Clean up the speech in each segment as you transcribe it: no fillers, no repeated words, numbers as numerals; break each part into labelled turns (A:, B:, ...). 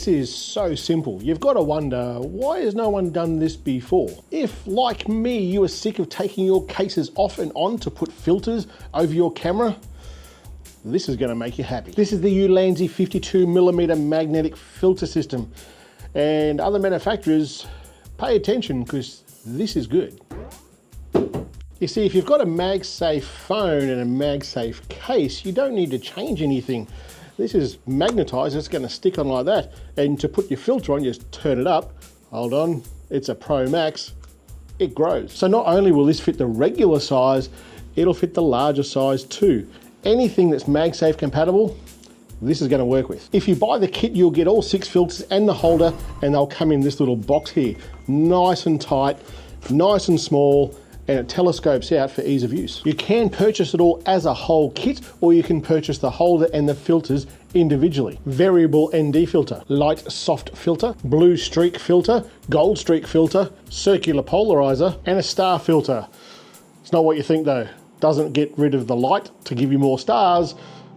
A: This is so simple. You've got to wonder, why has no one done this before? If, like me, you are sick of taking your cases off and on to put filters over your camera, this is going to make you happy. This is the Ulanzi 52mm magnetic filter system. And other manufacturers, pay attention because this is good. You see, if you've got a MagSafe phone and a MagSafe case, you don't need to change anything. This is magnetized, it's going to stick on like that. And to put your filter on, you just turn it up. Hold on, it's a Pro Max. It grows. So not only will this fit the regular size, it'll fit the larger size too. Anything that's MagSafe compatible, this is going to work with. If you buy the kit, you'll get all 6 filters and the holder, and they'll come in this little box here. Nice and tight, nice and small, and it telescopes out for ease of use. You can purchase it all as a whole kit, or you can purchase the holder and the filters individually. Variable ND filter, light soft filter, blue streak filter, gold streak filter, circular polarizer, and a star filter. It's not what you think though. Doesn't get rid of the light to give you more stars.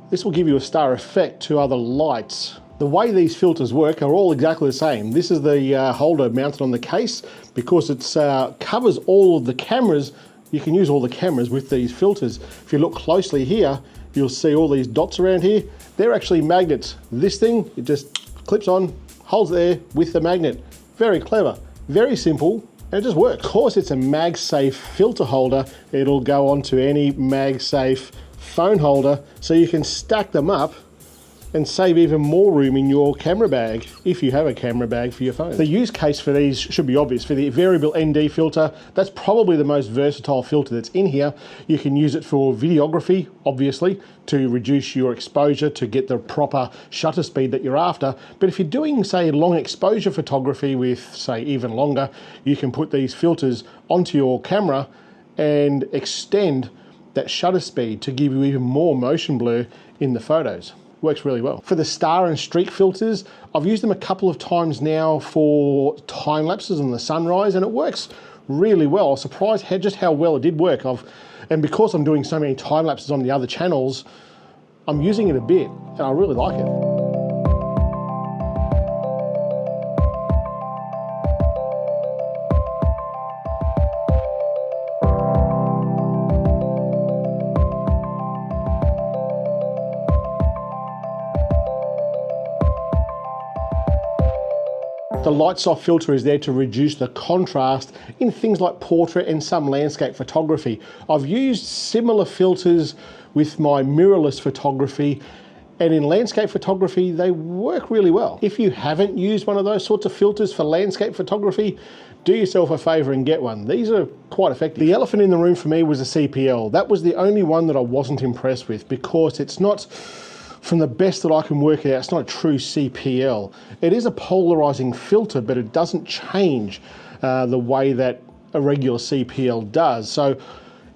A: This will give you a star effect to other lights. The way these filters work are all exactly the same. This is the holder mounted on the case. Because it covers all of the cameras, you can use all the cameras with these filters. If you look closely here, you'll see all these dots around here. They're actually magnets. This thing, it just clips on, holds there with the magnet. Very clever, very simple, and it just works. Of course, it's a MagSafe filter holder. It'll go onto any MagSafe phone holder, so you can stack them up and save even more room in your camera bag if you have a camera bag for your phone. The use case for these should be obvious. For the variable ND filter, that's probably the most versatile filter that's in here. You can use it for videography, obviously, to reduce your exposure to get the proper shutter speed that you're after. But if you're doing, say, long exposure photography with, say, even longer, you can put these filters onto your camera and extend that shutter speed to give you even more motion blur in the photos. Works really well. For the star and streak filters, I've used them a couple of times now for time lapses on the sunrise, and it works really well. I was surprised just how well it did work. And because I'm doing so many time lapses on the other channels, I'm using it a bit, and I really like it. The light soft filter is there to reduce the contrast in things like portrait and some landscape photography. I've used similar filters with my mirrorless photography, and in landscape photography, they work really well. If you haven't used one of those sorts of filters for landscape photography, do yourself a favor and get one. These are quite effective. The elephant in the room for me was the CPL. That was the only one that I wasn't impressed with because it's not, from the best that I can work out, it's not a true CPL. It is a polarizing filter, but it doesn't change the way that a regular CPL does. So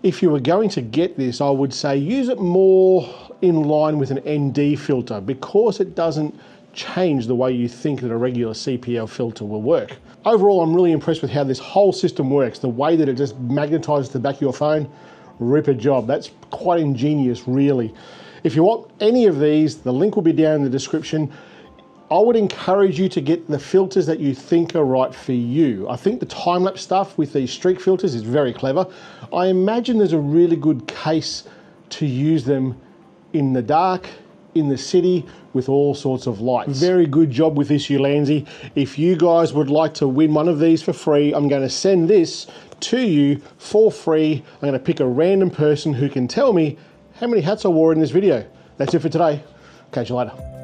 A: if you were going to get this, I would say use it more in line with an ND filter because it doesn't change the way you think that a regular CPL filter will work. Overall, I'm really impressed with how this whole system works. The way that it just magnetizes the back of your phone, ripper job. That's quite ingenious, really. If you want any of these, the link will be down in the description. I would encourage you to get the filters that you think are right for you. I think the time-lapse stuff with these streak filters is very clever. I imagine there's a really good case to use them in the dark, in the city, with all sorts of lights. Very good job with this Ulanzi. If you guys would like to win one of these for free, I'm going to send this to you for free. I'm going to pick a random person who can tell me how many hats I wore in this video. That's it for today. Catch you later.